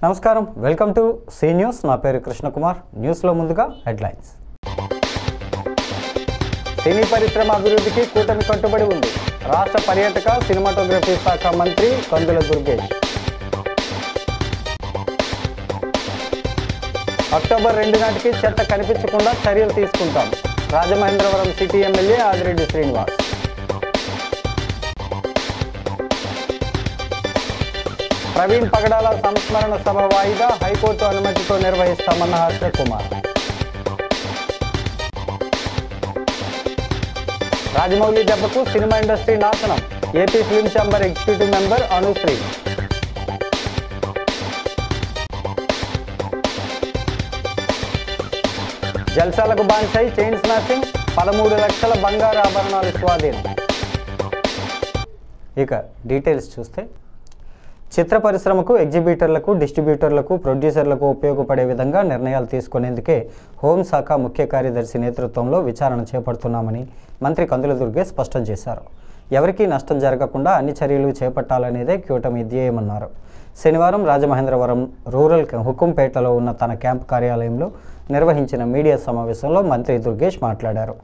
నమస్కారం, welcome to C news. నా పేరు కృష్ణకుమార్. న్యూస్లో ముందుగా హెడ్లైన్స్. సినీ పరిశ్రమ అభివృద్ధికి కూటమి కట్టుబడి ఉంది. రాష్ట్ర పర్యాటక సినిమాటోగ్రఫీ శాఖ మంత్రి కందుల దుర్గేష్. అక్టోబర్ 2 నాటికి చెత్త కనిపించకుండా చర్యలు తీసుకుంటాం. Rajamahendravaram city MLA Adireddy Srinivas. ప్రవీణ్ పగడాల సంస్మరణ సభ వాయిదా, హైకోర్టు అనుమతితో నిర్వహిస్తామన్న హర్ష కుమార్. రాజమౌళి దెబ్బకు సినిమా ఇండస్ట్రీ నాశనం. AP film chamber executive member Anushree. జల్సాలకు బాన్సై చైన్ స్నాచింగ్, 13 లక్షల బంగారు ఆభరణాలు స్వాధీనం. ఇక డీటెయిల్స్ చూస్తే, చిత్ర పరిశ్రమకు ఎగ్జిబిటర్లకు, డిస్ట్రిబ్యూటర్లకు, ప్రొడ్యూసర్లకు ఉపయోగపడే విధంగా నిర్ణయాలు తీసుకునేందుకే హోంశాఖ ముఖ్య కార్యదర్శి నేతృత్వంలో విచారణ చేపడుతున్నామని మంత్రి కందుల దుర్గేష్ స్పష్టం చేశారు. ఎవరికీ నష్టం జరగకుండా అన్ని చర్యలు చేపట్టాలనేదే కూటమి ధ్యేయమన్నారు. శనివారం రాజమహేంద్రవరం రూరల్ హుకుంపేటలో ఉన్న తన క్యాంపు కార్యాలయంలో నిర్వహించిన మీడియా సమావేశంలో మంత్రి దుర్గేష్ మాట్లాడారు.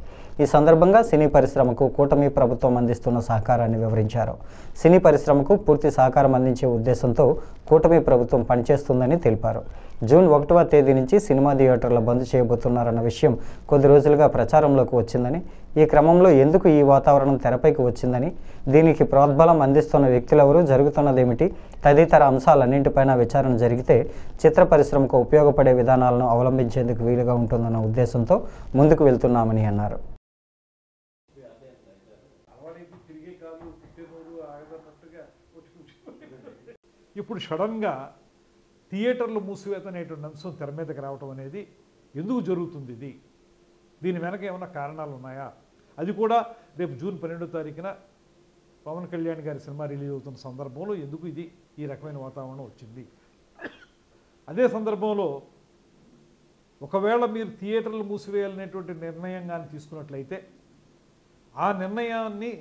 ఈ సందర్భంగా సినీ పరిశ్రమకు కూటమి ప్రభుత్వం అందిస్తున్న సహకారాన్ని వివరించారు. సినీ పరిశ్రమకు పూర్తి సహకారం అందించే ఉద్దేశంతో కూటమి ప్రభుత్వం పనిచేస్తుందని తెలిపారు. జూన్ 1వ తేదీ నుంచి సినిమా థియేటర్ల బంద్ చేయబోతున్నారన్న విషయం కొద్ది రోజులుగా ప్రచారంలోకి వచ్చిందని, ఈ క్రమంలో ఎందుకు ఈ వాతావరణం తెరపైకి వచ్చిందని, దీనికి ప్రోద్బలం అందిస్తున్న వ్యక్తులెవరూ, జరుగుతున్నదేమిటి తదితర అంశాలన్నింటిపైన విచారణ జరిగితే చిత్ర పరిశ్రమకు ఉపయోగపడే విధానాలను అవలంబించేందుకు వీలుగా ఉంటుందన్న ఉద్దేశంతో ముందుకు వెళ్తున్నామని అన్నారు. ఇప్పుడు సడన్గా థియేటర్లు మూసివేత అనేటువంటి అంశం తెర మీదకి రావటం అనేది ఎందుకు జరుగుతుంది? దీని వెనక ఏమైనా కారణాలు ఉన్నాయా? అది కూడా రేపు జూన్ 12వ తారీఖున పవన్ కళ్యాణ్ గారి సినిమా రిలీజ్ అవుతున్న సందర్భంలో ఎందుకు ఈ రకమైన వాతావరణం వచ్చింది? అదే సందర్భంలో ఒకవేళ మీరు థియేటర్లు మూసివేయాలనేటువంటి నిర్ణయం కానీ తీసుకున్నట్లయితే ఆ నిర్ణయాన్ని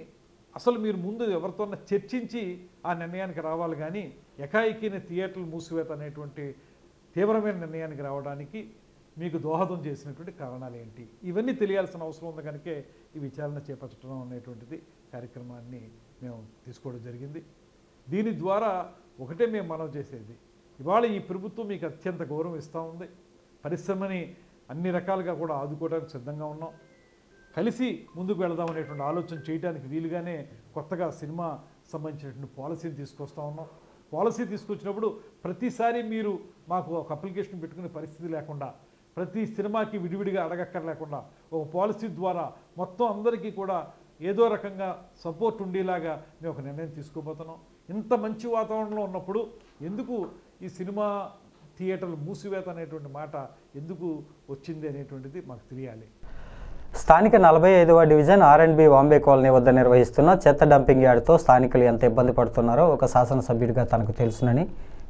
అసలు మీరు ముందు ఎవరితోన్నా చర్చించి ఆ నిర్ణయానికి రావాలి. కానీ ఎకాయికిన థియేటర్లు మూసివేత అనేటువంటి తీవ్రమైన నిర్ణయానికి రావడానికి మీకు దోహదం చేసినటువంటి కారణాలు ఏంటి? ఇవన్నీ తెలియాల్సిన అవసరం ఉంది. కనుకే ఈ విచారణ చేపట్టడం అనేటువంటిది కార్యక్రమాన్ని మేము తీసుకోవడం జరిగింది. దీని ద్వారా ఒకటే మేము మనవి చేసేది, ఇవాళ ఈ ప్రభుత్వం మీకు అత్యంత గౌరవం ఇస్తూ ఉంది. పరిశ్రమని అన్ని రకాలుగా కూడా ఆదుకోవడానికి సిద్ధంగా ఉన్నాం. కలిసి ముందుకు వెళదాం అనేటువంటి ఆలోచన చేయడానికి వీలుగానే కొత్తగా సినిమా సంబంధించినటువంటి పాలసీని తీసుకొస్తూ ఉన్నాం. పాలసీ తీసుకొచ్చినప్పుడు ప్రతిసారి మీరు మాకు ఒక అప్లికేషన్ పెట్టుకునే పరిస్థితి లేకుండా, ప్రతి సినిమాకి విడివిడిగా అడగక్కర్లేకుండా ఒక పాలసీ ద్వారా మొత్తం అందరికీ కూడా ఏదో రకంగా సపోర్ట్ ఉండేలాగా మేము ఒక నిర్ణయం తీసుకోబోతున్నాం. ఇంత మంచి వాతావరణంలో ఉన్నప్పుడు ఎందుకు ఈ సినిమా థియేటర్లు మూసివేత అనేటువంటి మాట ఎందుకు వచ్చింది అనేటువంటిది మాకు తెలియాలి. స్థానిక 45వ డివిజన్ R&B వాంబే కాలనీ వద్ద నిర్వహిస్తున్న చెత్త డంపింగ్ యార్డ్తో స్థానికులు ఎంత ఇబ్బంది పడుతున్నారో ఒక శాసనసభ్యుడిగా తనకు తెలుసునని,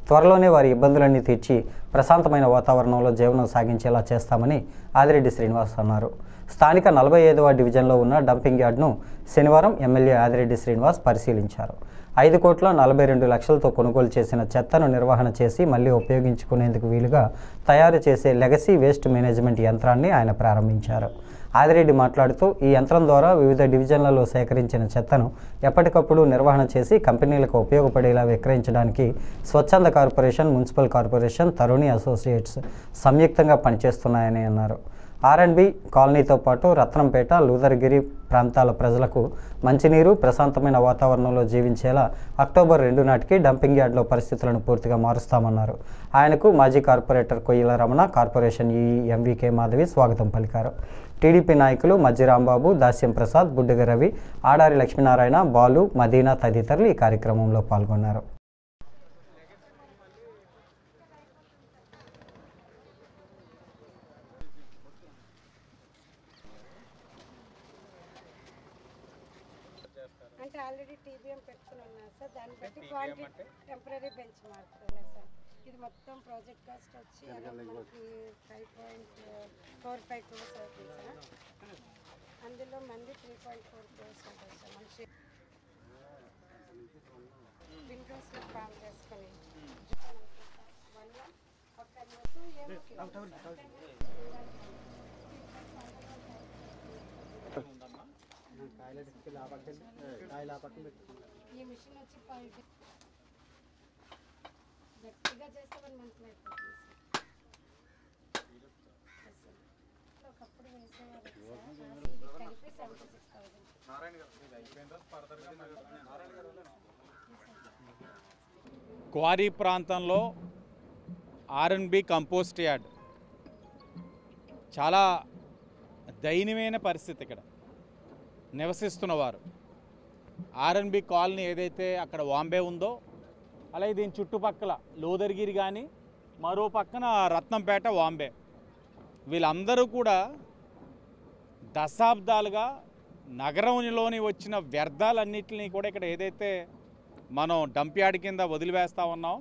త్వరలోనే వారి ఇబ్బందులన్నీ తీర్చి ప్రశాంతమైన వాతావరణంలో జీవనం సాగించేలా చేస్తామని ఆదిరెడ్డి శ్రీనివాస్ అన్నారు. స్థానిక 45వ డివిజన్లో ఉన్న డంపింగ్ యార్డ్ను శనివారం ఎమ్మెల్యే ఆదిరెడ్డి శ్రీనివాస్ పరిశీలించారు. 5,42 లక్షలతో కొనుగోలు చేసిన చెత్తను నిర్వహణ చేసి మళ్లీ ఉపయోగించుకునేందుకు వీలుగా తయారు చేసే లెగసీ వేస్ట్ మేనేజ్మెంట్ యంత్రాన్ని ఆయన ప్రారంభించారు. ఆదిరెడ్డి మాట్లాడుతూ, ఈ యంత్రం ద్వారా వివిధ డివిజన్లలో సేకరించిన చెత్తను ఎప్పటికప్పుడు నిర్వహణ చేసి కంపెనీలకు ఉపయోగపడేలా విక్రయించడానికి స్వచ్ఛంద కార్పొరేషన్, మున్సిపల్ కార్పొరేషన్, తరుణి అసోసియేట్స్ సంయుక్తంగా పనిచేస్తున్నాయని అన్నారు. R&B కాలనీతో పాటు రత్నంపేట, లూదర్గిరి ప్రాంతాల ప్రజలకు మంచినీరు, ప్రశాంతమైన వాతావరణంలో జీవించేలా అక్టోబర్ 2 నాటికి డంపింగ్ యార్డ్లో పరిస్థితులను పూర్తిగా మారుస్తామన్నారు. ఆయనకు మాజీ corporator Koyyala Ramana, corporation MVK Madhavi స్వాగతం పలికారు. టీడీపీ నాయకులు మజ్జి రాంబాబు, దాస్యం ప్రసాద్, బుడ్డిగ రవి, ఆడారి లక్ష్మీనారాయణ, బాలు, మదీనా తదితరులు ఈ కార్యక్రమంలో పాల్గొన్నారు. అంటే ఆల్రెడీ TBM పెట్టుకుని ఉన్నారు సార్. దాన్ని బట్టి క్వాంటిటీ టెంపరీ బెంచ్ మార్చుకోలేదు సార్. ఇది మొత్తం ప్రాజెక్ట్ కాస్ట్ వచ్చి మనకి 5.45 crores అవుతుంది సార్. అందులో మంది 3.4 crores ఉంటుంది సార్. మనిషి విండోస్ ఫామ్ చేసుకొని ఈ మిషన్ వచ్చి గట్టిగా చేస్తే 1 మంత్ అయిపోతుంది సార్. ఒకప్పుడు వేసేవారు ఇది కలిపి 76,000. క్వారీ ప్రాంతంలో ఆర్ఎన్బి కంపోస్ట్ యార్డ్ చాలా దయనీయమైన పరిస్థితి. ఇక్కడ నివసిస్తున్నవారు ఆర్ఎన్బి కాలనీ ఏదైతే అక్కడ వాంబే ఉందో, అలాగే దీని చుట్టుపక్కల లోదర్గిరి కానీ మరో పక్కన రత్నంపేట వాంబే, వీళ్ళందరూ కూడా దశాబ్దాలుగా నగరంలోని వచ్చిన వ్యర్థాలన్నింటినీ కూడా ఇక్కడ ఏదైతే మనం డంప్ యార్డ్ కింద వదిలివేస్తూ ఉన్నాం,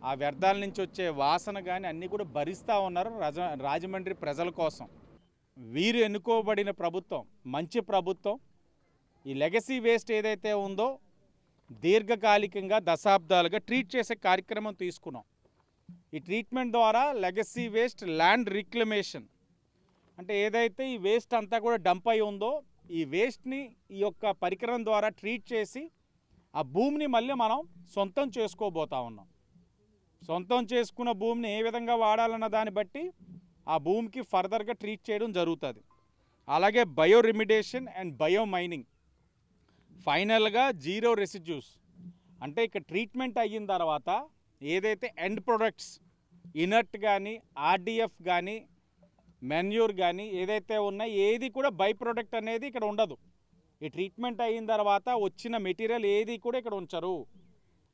ఆ వ్యర్థాల నుంచి వచ్చే వాసన కానీ అన్నీ కూడా భరిస్తూ ఉన్నారు రాజమండ్రి ప్రజల కోసం. వీరు ఎన్నుకోబడిన ప్రభుత్వం మంచి ప్రభుత్వం. ఈ లెగసీ వేస్ట్ ఏదైతే ఉందో దీర్ఘకాలికంగా దశాబ్దాలుగా ట్రీట్ చేసే కార్యక్రమం తీసుకున్నాం. ఈ ట్రీట్మెంట్ ద్వారా లెగసీ వేస్ట్ ల్యాండ్ రిక్లమేషన్ అంటే ఏదైతే ఈ వేస్ట్ అంతా కూడా డంప్ అయి ఉందో ఈ వేస్ట్ని ఈ యొక్క పరికరం ద్వారా ట్రీట్ చేసి ఆ భూమిని మళ్ళీ మనం సొంతం చేసుకోబోతా ఉన్నాం. సొంతం చేసుకున్న భూమిని ఏ విధంగా వాడాలన్న దాన్ని బట్టి ఆ భూమికి ఫర్దర్గా ట్రీట్ చేయడం జరుగుతుంది. అలాగే బయో రెమిడేషన్ అండ్ బయో మైనింగ్, ఫైనల్గా జీరో రెసిడ్యూస్ అంటే ఇక్కడ ట్రీట్మెంట్ అయిన తర్వాత ఏదైతే ఎండ్ ప్రొడక్ట్స్ ఇనర్ట్ కానీ ఆర్డిఎఫ్ కానీ మెన్యూర్ కానీ ఏదైతే ఉన్నాయో ఏది కూడా బై ప్రొడక్ట్ అనేది ఇక్కడ ఉండదు. ఈ ట్రీట్మెంట్ అయిన తర్వాత వచ్చిన మెటీరియల్ ఏది కూడా ఇక్కడ ఉంచరు,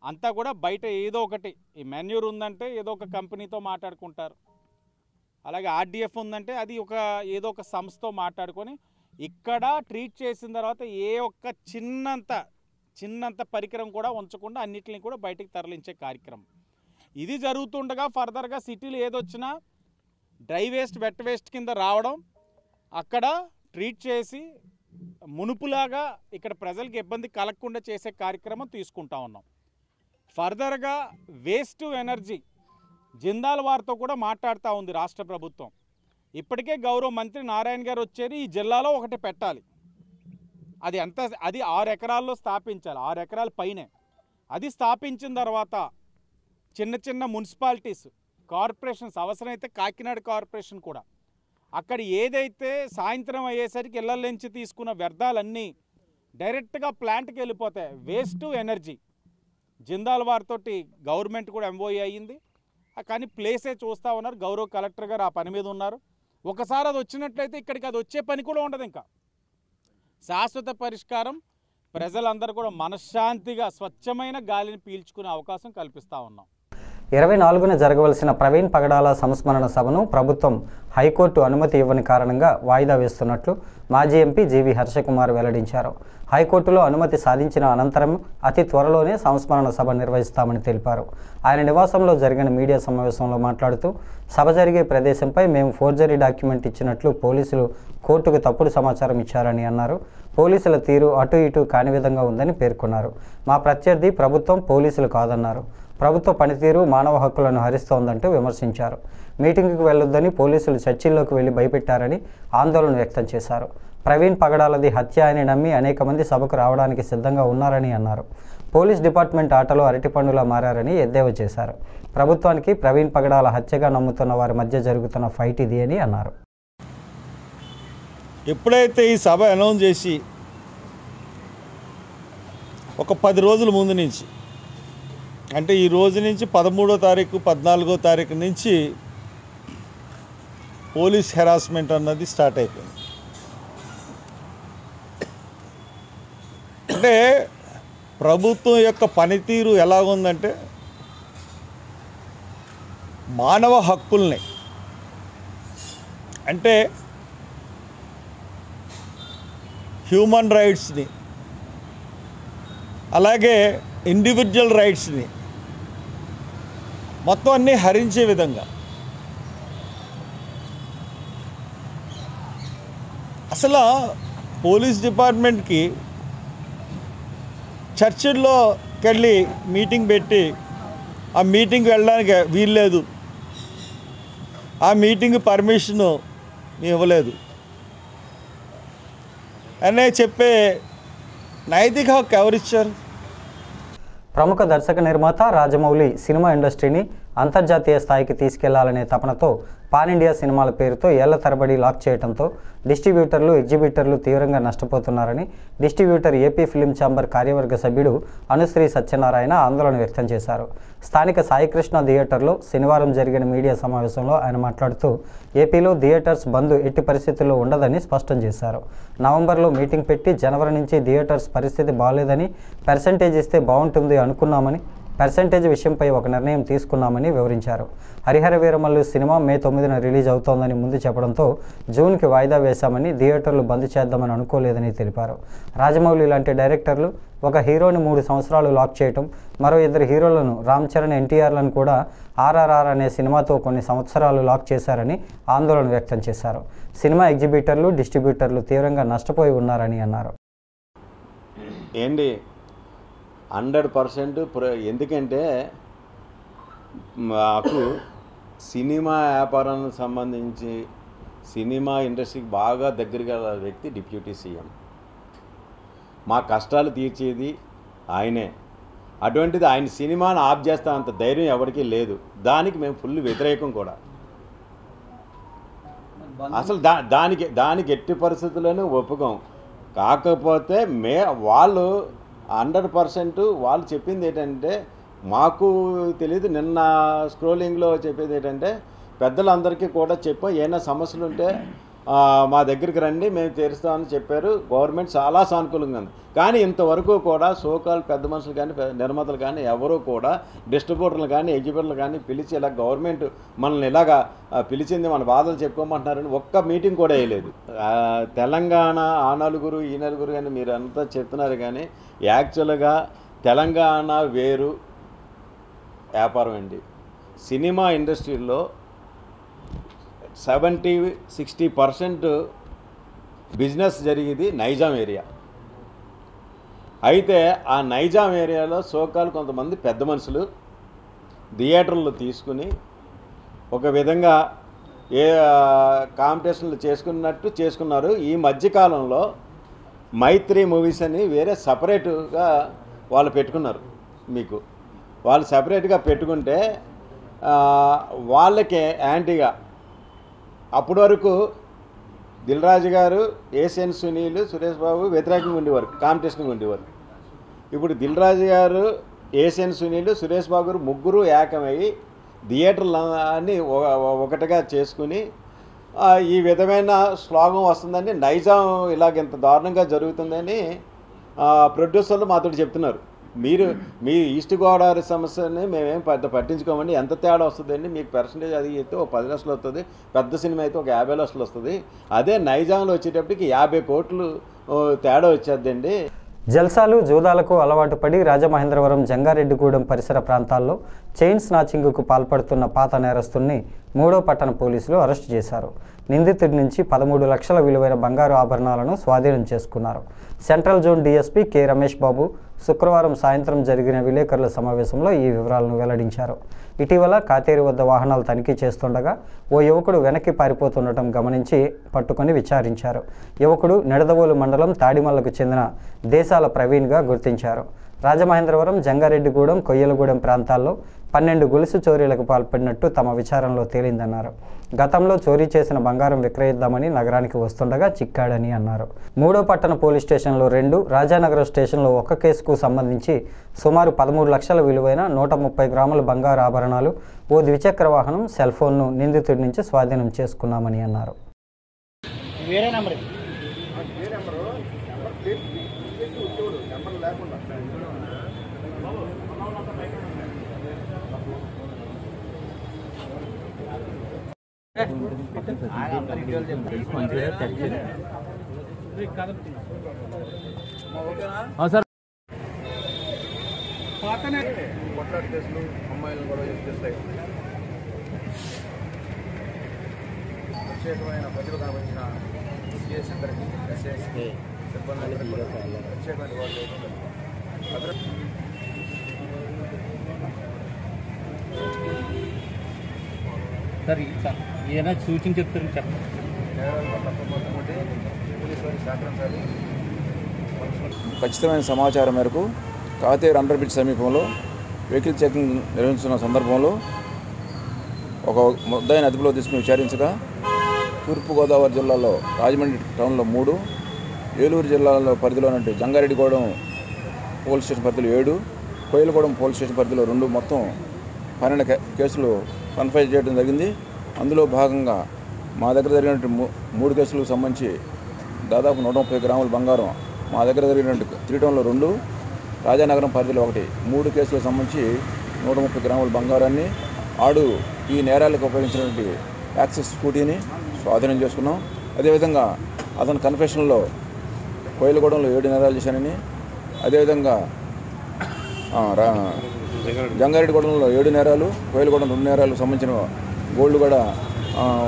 అంతా కూడా బయట ఏదో ఒకటి. ఈ మెన్యూర్ ఉందంటే ఏదో ఒక కంపెనీతో మాట్లాడుకుంటారు, అలాగే ఆర్డిఎఫ్ ఉందంటే అది ఏదో ఒక సంస్థతో మాట్లాడుకొని ఇక్కడ ట్రీట్ చేసిన తర్వాత ఏ ఒక్క చిన్నంత పరికరం కూడా ఉంచకుండా అన్నిటిని కూడా బయటికి తరలించే కార్యక్రమం ఇది జరుగుతుండగా ఫర్దర్గా సిటీలు ఏదొచ్చినా డ్రై వేస్ట్ వెట్ వేస్ట్ కింద రావడం, అక్కడ ట్రీట్ చేసి మునుపులాగా ఇక్కడ ప్రజలకు ఇబ్బంది కలగకుండా చేసే కార్యక్రమం తీసుకుంటా ఉన్నాం. ఫర్దర్గా వేస్ట్ టు ఎనర్జీ జిందాల్ వారితో కూడా మాట్లాడుతూ ఉంది రాష్ట్ర ప్రభుత్వం. ఇప్పటికే గౌరవ మంత్రి నారాయణ గారు వచ్చేది ఈ జిల్లాలో ఒకటి పెట్టాలి. అది 6 ఎకరాల్లో స్థాపించాలి, 6 ఎకరాల పైనే. అది స్థాపించిన తర్వాత చిన్న మున్సిపాలిటీస్ కార్పొరేషన్స్ అవసరమైతే కాకినాడ కార్పొరేషన్ కూడా అక్కడ ఏదైతే సాయంత్రం అయ్యేసరికి ఇళ్ల నుంచి తీసుకున్న వ్యర్థాలన్నీ డైరెక్ట్గా ప్లాంట్కి వెళ్ళిపోతాయి. వేస్ట్ టు ఎనర్జీ జిందాల్ వారితో గవర్నమెంట్ కూడా ఎంఓఈ అయ్యింది, కానీ ప్లేసే చూస్తూ ఉన్నారు. గౌరవ కలెక్టర్ గారు ఆ పని మీద ఉన్నారు. ఒకసారి అది వచ్చినట్లయితే ఇక్కడికి అది వచ్చే పని కూడా ఉండదు. ఇంకా శాశ్వత పరిష్కారం ప్రజలందరూ కూడా మనశ్శాంతిగా స్వచ్ఛమైన గాలిని పీల్చుకునే అవకాశం కల్పిస్తూ ఉన్నాం. 24న జరగవలసిన ప్రవీణ్ పగడాల సంస్మరణ సభను ప్రభుత్వం హైకోర్టు అనుమతి ఇవ్వని కారణంగా వాయిదా వేస్తున్నట్లు మాజీ ఎంపీ జీవి హర్షకుమార్ వెల్లడించారు. హైకోర్టులో అనుమతి సాధించిన అనంతరం అతి త్వరలోనే సంస్మరణ సభ నిర్వహిస్తామని తెలిపారు. ఆయన నివాసంలో జరిగిన మీడియా సమావేశంలో మాట్లాడుతూ సభ జరిగే ప్రదేశంపై మేము ఫోర్జరీ డాక్యుమెంట్ ఇచ్చినట్లు పోలీసులు కోర్టుకు తప్పుడు సమాచారం ఇచ్చారని అన్నారు. పోలీసుల తీరు అటు ఇటు కాని విధంగా ఉందని పేర్కొన్నారు. మా ప్రత్యర్థి ప్రభుత్వం, పోలీసులు కాదన్నారు. ప్రభుత్వ పనితీరు మానవ హక్కులను హరిస్తోందంటూ విమర్శించారు. మీటింగ్కు వెళ్లొద్దని పోలీసులు చర్చిల్లోకి వెళ్లి భయపెట్టారని ఆందోళన వ్యక్తం చేశారు. ప్రవీణ్ పగడాలది హత్య అని నమ్మి అనేక మంది సభకు రావడానికి సిద్ధంగా ఉన్నారని అన్నారు. పోలీస్ డిపార్ట్మెంట్ ఆటలో అరటిపండులా మారారని ఎద్దేవా చేశారు. ప్రభుత్వానికి ప్రవీణ్ పగడాల హత్యగా నమ్ముతున్న వారి మధ్య జరుగుతున్న ఫైట్ ఇది అని అన్నారు. ఎప్పుడైతే ఈ సభ అనౌన్స్ చేసి ఒక 10 రోజుల ముందు నుంచి, అంటే ఈ రోజు నుంచి 13వ తారీఖు 14వ తారీఖు నుంచి పోలీస్ హెరాస్మెంట్ అన్నది స్టార్ట్ అయిపోయింది. అంటే ప్రభుత్వం యొక్క పనితీరు ఎలాగుందంటే మానవ హక్కుల్ని, అంటే హ్యూమన్ రైట్స్ని, అలాగే ఇండివిజువల్ రైట్స్ని మొత్తం అన్నీ హరించే విధంగా అసలు పోలీస్ డిపార్ట్మెంట్కి చర్చిల్లోకి వెళ్ళి మీటింగ్ పెట్టి ఆ మీటింగ్కి వెళ్ళడానికి వీల్లేదు, ఆ మీటింగ్ పర్మిషను ఇవ్వలేదు అనే చెప్పే నైతిక హక్కు ఎవరిచ్చారు? ప్రముఖ దర్శక నిర్మాత రాజమౌళి సినిమా ఇండస్ట్రీని అంతర్జాతీయ స్థాయికి తీసుకెళ్లాలనే తపనతో పాన్ ఇండియా సినిమాల పేరుతో ఏళ్ల తరబడి లాక్ చేయడంతో డిస్ట్రిబ్యూటర్లు, ఎగ్జిబిటర్లు తీవ్రంగా నష్టపోతున్నారని డిస్ట్రిబ్యూటర్ ఏపీ ఫిలిం ఛాంబర్ కార్యవర్గ సభ్యుడు అనుశ్రీ సత్యనారాయణ ఆందోళన వ్యక్తం చేశారు. స్థానిక సాయికృష్ణ థియేటర్లో శనివారం జరిగిన మీడియా సమావేశంలో ఆయన మాట్లాడుతూ ఏపీలో థియేటర్స్ బంద్ ఎట్టి పరిస్థితుల్లో ఉండదని స్పష్టం చేశారు. నవంబర్లో మీటింగ్ పెట్టి జనవరి నుంచి థియేటర్స్ పరిస్థితి బాగలేదని, పర్సెంటేజ్ ఇస్తే బాగుంటుంది అనుకున్నామని, పర్సెంటేజ్ విషయంపై ఒక నిర్ణయం తీసుకున్నామని వివరించారు. హరిహర వీరమల్లు సినిమా మే 9న రిలీజ్ అవుతోందని ముందు చెప్పడంతో జూన్కి వాయిదా వేశామని, థియేటర్లు బంద్ చేద్దామని అనుకోలేదని తెలిపారు. రాజమౌళి లాంటి డైరెక్టర్లు ఒక హీరోని 3 సంవత్సరాలు లాక్ చేయటం, మరో 2 హీరోలను రామ్ చరణ్, ఎన్టీఆర్లను కూడా RRR అనే సినిమాతో కొన్ని సంవత్సరాలు లాక్ చేశారని ఆందోళన వ్యక్తం చేశారు. సినిమా ఎగ్జిబిటర్లు, డిస్ట్రిబ్యూటర్లు తీవ్రంగా నష్టపోయి ఉన్నారని అన్నారు. ఏంటి 100% ఎందుకంటే మాకు సినిమా వ్యాపారానికి సంబంధించి సినిమా ఇండస్ట్రీకి బాగా దగ్గరగా వ్యక్తి డిప్యూటీ సీఎం. మా కష్టాలు తీర్చేది ఆయనే. అటువంటిది ఆయన సినిమాను ఆఫ్ చేస్తా అంత ధైర్యం ఎవరికీ లేదు. దానికి మేము ఫుల్ వ్యతిరేకం కూడా. అసలు దానికి ఎట్టి పరిస్థితుల్లోనూ ఒప్పుకోం. కాకపోతే వాళ్ళు 100% వాళ్ళు చెప్పింది ఏంటంటే, మాకు తెలియదు, నిన్న స్క్రోలింగ్లో చెప్పేది ఏంటంటే, పెద్దలందరికీ కూడా చెప్పాం, ఏమైనా సమస్యలు ఉంటే మా దగ్గరికి రండి, మేము తీరుస్తామని చెప్పారు. గవర్నమెంట్ చాలా సానుకూలంగా ఉంది. కానీ ఇంతవరకు కూడా సోకాల్ పెద్ద మనుషులు కానీ, నిర్మాతలు కానీ ఎవరూ కూడా డిస్ట్రిబ్యూటర్లు కానీ, ఎగ్జిబిటర్లు కానీ పిలిచి ఇలా గవర్నమెంట్ మనల్ని ఇలాగా పిలిచింది, మన బాధలు చెప్పుకోమంటున్నారని ఒక్క మీటింగ్ కూడా వేయలేదు. తెలంగాణ ఆ నలుగురు ఈ నలుగురు కానీ మీరు అంతా చెప్తున్నారు, కానీ యాక్చువల్గా తెలంగాణ వేరు, వ్యాపారం అండి. సినిమా ఇండస్ట్రీలో 70-60% బిజినెస్ జరిగేది నైజాం ఏరియా. అయితే ఆ నైజాం ఏరియాలో సోకాలు కొంతమంది పెద్ద మనుషులు థియేటర్లు తీసుకుని ఒక విధంగా కాంపిటీషన్లు చేసుకున్నారు. ఈ మధ్యకాలంలో మైత్రి మూవీస్ అని వేరే సపరేట్గా వాళ్ళు పెట్టుకున్నారు. వాళ్ళు సపరేట్గా పెట్టుకుంటే వాళ్ళకే యాంటీగా అప్పటి వరకు దిల్ రాజు గారు, ఏసియన్ సునీల్, సురేష్ బాబు వ్యతిరేకంగా ఉండేవారు, కాంపిటీషన్గా ఉండేవారు. ఇప్పుడు దిల్ రాజు గారు, ఏసియన్ సునీల్, సురేష్ బాబు గారు ముగ్గురు ఏకమయ్యి థియేటర్లు అన్నీ ఒకటిగా చేసుకుని ఈ విధమైన శ్లోగం వస్తుందని, నైజాం ఇలాగ ఇంత దారుణంగా జరుగుతుందని ప్రొడ్యూసర్లు మాతో చెప్తున్నారు. మీ ఈస్ట్ గోదావరి సమస్యని మేమేం పెద్ద పట్టించుకోమండి, ఎంత తేడా వస్తుందండి, మీకు పర్సంటేజ్ అది అయితే ఒక 10 లక్షలు వస్తుంది, పెద్ద సినిమా అయితే ఒక 50 లక్షలు వస్తుంది. అదే నైజాంలో వచ్చేటప్పటికి 50 కోట్లు తేడా వచ్చేద్దండి. జల్సాలు, జూదాలకు అలవాటు పడి రాజమహేంద్రవరం, జంగారెడ్డిగూడెం పరిసర ప్రాంతాల్లో చైన్ స్నాచింగ్కు పాల్పడుతున్న పాత నేరస్తుల్ని 3వ పట్టణ పోలీసులు అరెస్టు చేశారు. నిందితుడి నుంచి 13 లక్షల విలువైన బంగారు ఆభరణాలను స్వాధీనం చేసుకున్నారు. Central zone DSP K Ramesh Babu శుక్రవారం సాయంత్రం జరిగిన విలేకరుల సమావేశంలో ఈ వివరాలను వెల్లడించారు. ఇటీవల కాతేరు వద్ద వాహనాలు తనిఖీ చేస్తుండగా ఓ యువకుడు వెనక్కి పారిపోతుండటం గమనించి పట్టుకొని విచారించారు. యువకుడు నిడదవోలు మండలం తాడిమల్లకు చెందిన దేశాల ప్రవీణ్గా గుర్తించారు. రాజమహేంద్రవరం, జంగారెడ్డిగూడెం, కొయ్యలగూడెం ప్రాంతాల్లో 12 గొలుసు చోరీలకు పాల్పడినట్టు తమ విచారణలో తేలిందన్నారు. గతంలో చోరీ చేసిన బంగారం విక్రయిద్దామని నగరానికి వస్తుండగా చిక్కాడని అన్నారు. 3వ పట్టణ పోలీస్ స్టేషన్లో 2, రాజానగరం స్టేషన్లో 1 కేసుకు సంబంధించి సుమారు 13 లక్షల విలువైన 130 గ్రాముల బంగారు ఆభరణాలు, ఓ ద్విచక్ర వాహనం, సెల్ ఫోన్ను నిందితుడి నుంచి స్వాధీనం చేసుకున్నామని అన్నారు. కొట్లాట కేసులు, అమ్మాయిలను గొడవ చేస్తాయి. ప్రత్యేకమైన ప్రజలు కనిపించిన సిఎస్ అందరికీ, ఎస్ఎస్ సిబ్బంది ప్రత్యేకమైన వాళ్ళు సార్ ఏదైనా సూచన చెప్తారు చెప్పండి. తప్పకపోతే పోలీసు వారికి సహకరించాలి. ఖచ్చితమైన సమాచారం మేరకు కాతేరు అండర్ బ్రిడ్జ్ సమీపంలో వెహికల్ చెకింగ్ నిర్వహిస్తున్న సందర్భంలో ఒక ముద్దాయిని అదుపులో తీసుకుని విచారించగా తూర్పుగోదావరి జిల్లాలో రాజమండ్రి టౌన్లో 3, ఏలూరు జిల్లాలో పరిధిలో ఉన్నట్టు జంగారెడ్డిగూడెం పోలీస్ స్టేషన్ పరిధిలో 7, కోయిలగూడెం పోలీస్ స్టేషన్ పరిధిలో 2 మొత్తం 12 కేసులు కన్ఫైజ్ చేయడం జరిగింది. అందులో భాగంగా మా దగ్గర జరిగినట్టు 3 కేసులకు సంబంధించి దాదాపు 130 గ్రాముల బంగారం, మా దగ్గర జరిగినట్టు 3 టౌన్లో 2, రాజానగరం పరిధిలో 1, 3 కేసులకు సంబంధించి 130 గ్రాముల బంగారాన్ని ఆడు ఈ నేరాలకు ఉపయోగించినటువంటి యాక్సిస్ స్కూటీని స్వాధీనం చేసుకున్నాం. అదేవిధంగా అతని కన్ఫెషన్లో కోయిలగూడెంలో 7 నేరాలు చేశానని, అదేవిధంగా జంగారెడ్డిగూడెంలో 7 నేరాలు, కోయిలగూడెం 2 నేరాలకు సంబంధించిన గోల్డ్ కూడా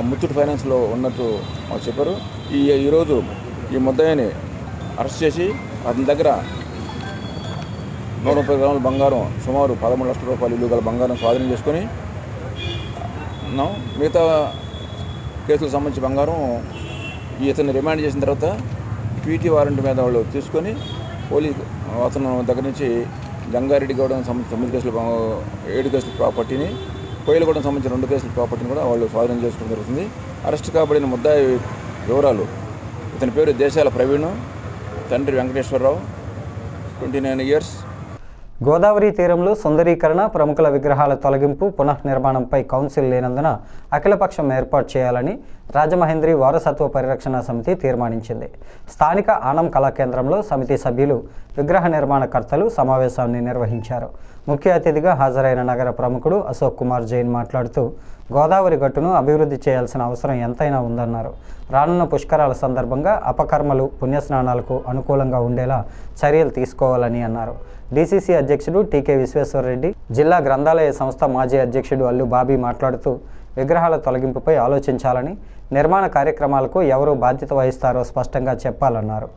ముత్తూట్ ఫైనాన్స్లో ఉన్నట్టు మాకు చెప్పారు. ఈరోజు ఈ ముద్దాయిని అరెస్ట్ చేసి అతని దగ్గర 130 గ్రాముల బంగారం, సుమారు 13 లక్షల రూపాయలు విలువ గల బంగారం స్వాధీనం చేసుకొని ఉన్నాం. మిగతా కేసులకు సంబంధించి బంగారం ఇతన్ని రిమాండ్ చేసిన తర్వాత పీటీ వారెంట్ మీద వాళ్ళు తీసుకొని పోలీసు అతను దగ్గర నుంచి జంగారెడ్డిగూడెం సంబంధించి 9 కేసులు 7 కేసుల ప్రాపర్టీని, కోయిలగూడెం సంబంధించిన 2 కేసుల ప్రాపర్టీని కూడా వాళ్ళు స్వాధీనం చేసుకోవడం జరుగుతుంది. అరెస్ట్ కాబడిన ముద్దాయి వివరాలు: ఇతని పేరు దేశాల ప్రవీణ్, తండ్రి వెంకటేశ్వరరావు, 29 ఇయర్స్. గోదావరి తీరంలో సుందరీకరణ, ప్రముఖుల విగ్రహాల తొలగింపు, పునఃనిర్మాణంపై కౌన్సిల్ లేనందున అఖిలపక్షం ఏర్పాటు చేయాలని రాజమహేంద్రి వారసత్వ పరిరక్షణ సమితి తీర్మానించింది. స్థానిక ఆనం కళాకేంద్రంలో సమితి సభ్యులు, విగ్రహ నిర్మాణకర్తలు సమావేశాన్ని నిర్వహించారు. ముఖ్య అతిథిగా హాజరైన నగర ప్రముఖుడు అశోక్ కుమార్ జైన్ మాట్లాడుతూ గోదావరి గట్టును అభివృద్ధి చేయాల్సిన అవసరం ఎంతైనా ఉందన్నారు. రానున్న పుష్కరాల సందర్భంగా అపకర్మలు, పుణ్యస్నానాలకు అనుకూలంగా ఉండేలా చర్యలు తీసుకోవాలని అన్నారు. డీసీసీ అధ్యక్షుడు టీకే విశ్వేశ్వరరెడ్డి, జిల్లా గ్రంథాలయ సంస్థ మాజీ అధ్యక్షుడు అల్లు బాబీ మాట్లాడుతూ విగ్రహాల తొలగింపుపై ఆలోచించాలని, నిర్మాణ కార్యక్రమాలకు ఎవరు బాధ్యత వహిస్తారో స్పష్టంగా చెప్పాలన్నారు.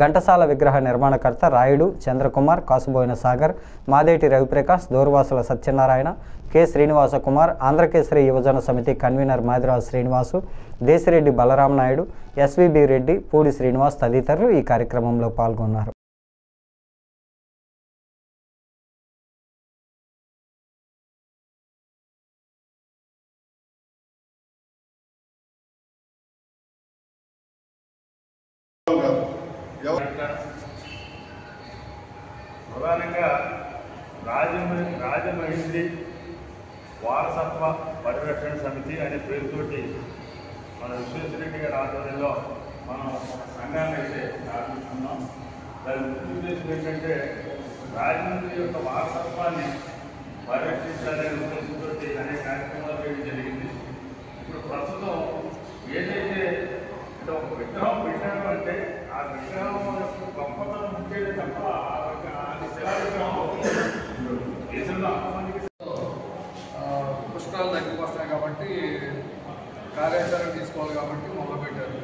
ఘంటసాల విగ్రహ నిర్మాణకర్త రాయుడు చంద్రకుమార్, కాసుబోయిన సాగర్, మాదేటి రవిప్రకాష్, దూర్వాసుల సత్యనారాయణ, కె శ్రీనివాస కుమార్, ఆంధ్రకేసరి యువజన సమితి కన్వీనర్ మాదిరాజు శ్రీనివాసు, దేశిరెడ్డి బలరాం నాయుడు, ఎస్వీబీ రెడ్డి, పూడి శ్రీనివాస్ తదితరులు ఈ కార్యక్రమంలో పాల్గొన్నారు. ప్రధానంగా రాజమహేంద్రి వారసత్వ పరిరక్షణ సమితి అనే పేరుతోటి మన విశ్వేశ్వరరెడ్డి గారి ఆధ్వర్యంలో మనం ఒక సంఘాన్ని అయితే స్థాపించుకున్నాం. దాని ముఖ్య ఉద్దేశం ఏంటంటే రాజమండ్రి యొక్క వారసత్వాన్ని పరిరక్షించాలనే ఉద్దేశంతో అనేక కార్యక్రమాలు చేయడం జరిగింది. ఇప్పుడు ప్రస్తుతం ఏదైతే ఒక విగ్రహం పెట్టాడు అంటే ఆ విగ్రహం యొక్క గొప్పతనం ఉండేది తప్ప అది శిలా విగ్రహం దేశంలో పుష్కరాలు దగ్గరికి వస్తాయి కాబట్టి కార్యాచరణ తీసుకోవాలి కాబట్టి మొదలుపెట్టారు.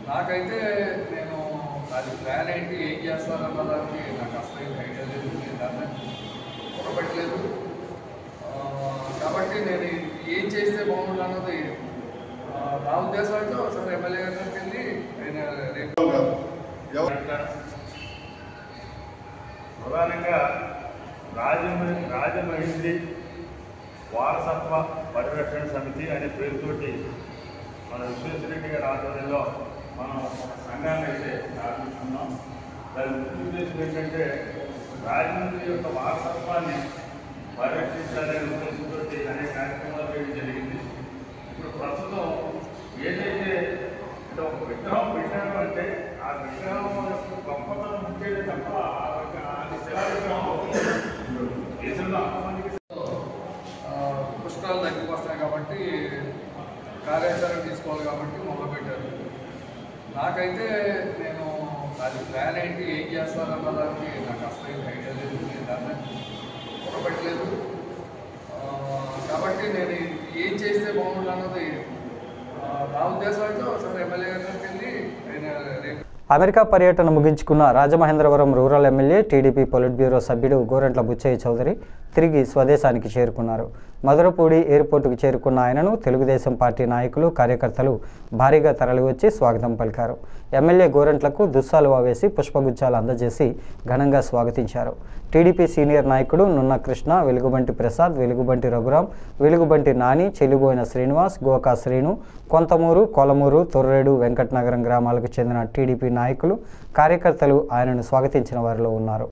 నాకైతే నేను అది ప్లాన్ ఏంటి, ఏం చేస్తారన్న దానికి నాకు అసలు ఐడియా లేదు, నేను దాన్ని మొదలుపెట్టలేదు. కాబట్టి నేను ఏం చేస్తే బాగుంటుంది అన్నది నా ఉద్దేశం అయితే ఒకసారి ఎమ్మెల్యే గారికి వెళ్ళి ప్రధానంగా రాజమహేంద్రి వారసత్వ పరిరక్షణ సమితి అనే పేరుతోటి మన విశ్వేశ్వరరెడ్డి గారి ఆధ్వర్యంలో మనం ఒక సంఘాన్ని అయితే స్థాపించుకున్నాం. దాని ముఖ్య ఉద్దేశం ఏంటంటే రాజమండ్రి యొక్క వారసత్వాన్ని పరిరక్షించాలనే ఉద్దేశంతో అనేక కార్యక్రమాలు చేయడం జరిగింది. ఇప్పుడు ప్రస్తుతం ఏదైతే ఒక విగ్రహం పెట్టాడు అంటే ఆ విగ్రహం యొక్క గొప్పతనం ఉండేది తప్ప అది శిలా విగ్రహం దేశంలో పుష్కరాలు దగ్గరికి వస్తాయి కాబట్టి కార్యాచరణ తీసుకోవాలి కాబట్టి మొదలుపెట్టారు. నాకైతే నేను అది ప్లాన్ ఏంటి, ఏం చేస్తారన్న దానికి నాకు అసలు ఐడియా లేదు, నేను దాన్ని మొదలుపెట్టలేదు. కాబట్టి నేను ఏం చేస్తే బాగుంటుంది అన్నది నా ఉద్దేశం అయితే ఒకసారి ఎమ్మెల్యే గారికి వెళ్ళి అమెరికా పర్యటన ముగించుకున్న Rajamahendravaram rural MLA TDP politburo సభ్యుడు గోరంట్ల బుచ్చయ్య చౌదరి తిరిగి స్వదేశానికి చేరుకున్నారు. మధురపూడి ఎయిర్పోర్టుకు చేరుకున్న ఆయనను తెలుగుదేశం పార్టీ నాయకులు, కార్యకర్తలు భారీగా తరలివచ్చి స్వాగతం పలికారు. ఎమ్మెల్యే గోరంట్లకు దుస్సాలువా వేసి పుష్పగుచ్చాలు అందజేసి ఘనంగా స్వాగతించారు. టీడీపీ సీనియర్ నాయకుడు నున్న కృష్ణ, వెలుగుబంటి ప్రసాద్, వెలుగుబంటి రఘురాం, వెలుగుబంటి నాని, చెల్లిబోయిన శ్రీనివాస్, గోకా శ్రీను, కొంతమూరు, కొలమూరు, తొర్రేడు, వెంకటనగరం గ్రామాలకు చెందిన టీడీపీ నాయకులు, కార్యకర్తలు ఆయనను స్వాగతించిన వారిలో ఉన్నారు.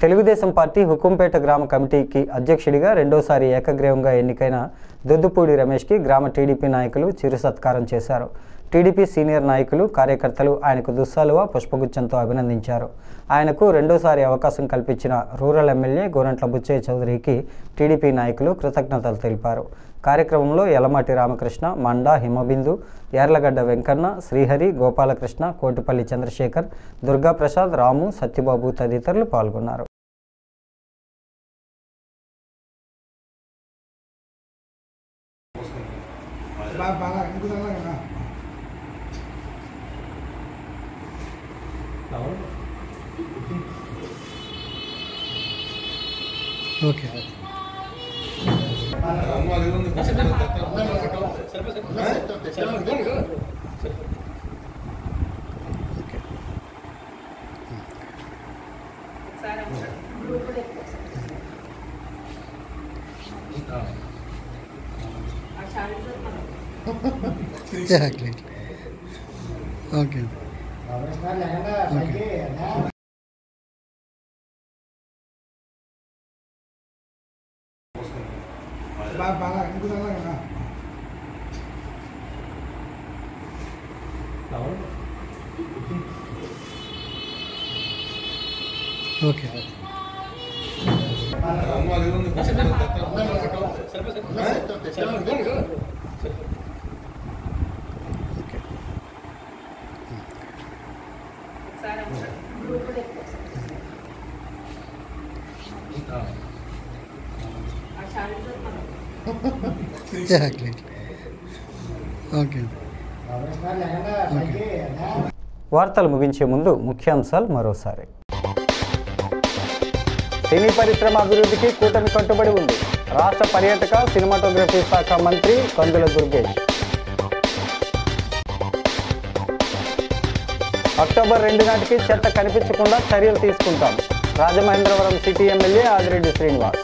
తెలుగుదేశం పార్టీ హుకుంపేట గ్రామ కమిటీకి అధ్యక్షుడిగా రెండోసారి ఏకగ్రీవంగా ఎన్నికైన దొద్దుపూడి రమేష్కి గ్రామ టీడీపీ నాయకులు చిరు సత్కారం చేశారు. టీడీపీ సీనియర్ నాయకులు, కార్యకర్తలు ఆయనకు దుస్సాలువా, పుష్పగుచ్చంతో అభినందించారు. ఆయనకు రెండోసారి అవకాశం కల్పించిన రూరల్ ఎమ్మెల్యే గోరంట్ల బుచ్చయ్య చౌదరికి టీడీపీ నాయకులు కృతజ్ఞతలు తెలిపారు. కార్యక్రమంలో యలమాటి రామకృష్ణ, మండా హిమబిందు, యార్లగడ్డ వెంకన్న, శ్రీహరి, గోపాలకృష్ణ, కోటిపల్లి చంద్రశేఖర్, దుర్గాప్రసాద్, రాము, సత్యబాబు తదితరులు పాల్గొన్నారు. ఓకే ఓకే ఓకే వార్తలు ముగించే ముందు ముఖ్యాంశాలు మరోసారి. సినీ పరిశ్రమ అభివృద్ధికి కూటమి కట్టుబడి ఉంది. రాష్ట్ర పర్యాటక సినిమాటోగ్రఫీ శాఖ మంత్రి కందుల దుర్గేష్. అక్టోబర్ 2 నాటికి చెత్త కనిపించకుండా చర్యలు తీసుకుంటాం. Rajamahendravaram city MLA Adireddy Srinivas.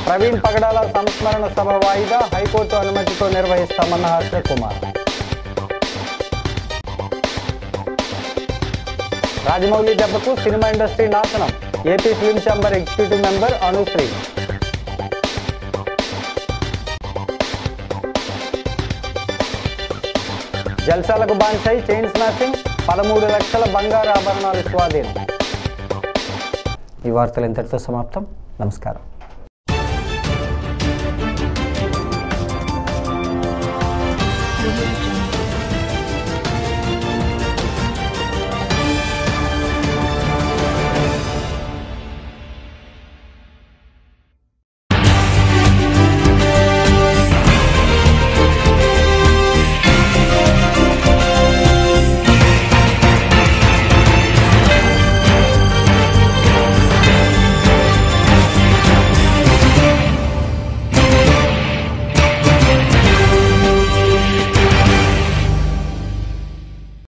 ప్రవీణ్ పగడాల సంస్మరణ సభ వాయిదా, హైకోర్టు అనుమతితో నిర్వహిస్తామన్న హర్ష కుమార్. రాజమౌళి దెబ్బకు సినిమా ఇండస్ట్రీ నాశనం. AP film chamber executive member Anushree. జల్సాలకు బాన్సై చైన్ స్నాచింగ్, 13 లక్షల బంగారు ఆభరణాలు స్వాధీనం. ఈ వార్తలు ఇంతటితో సమాప్తం. నమస్కారం.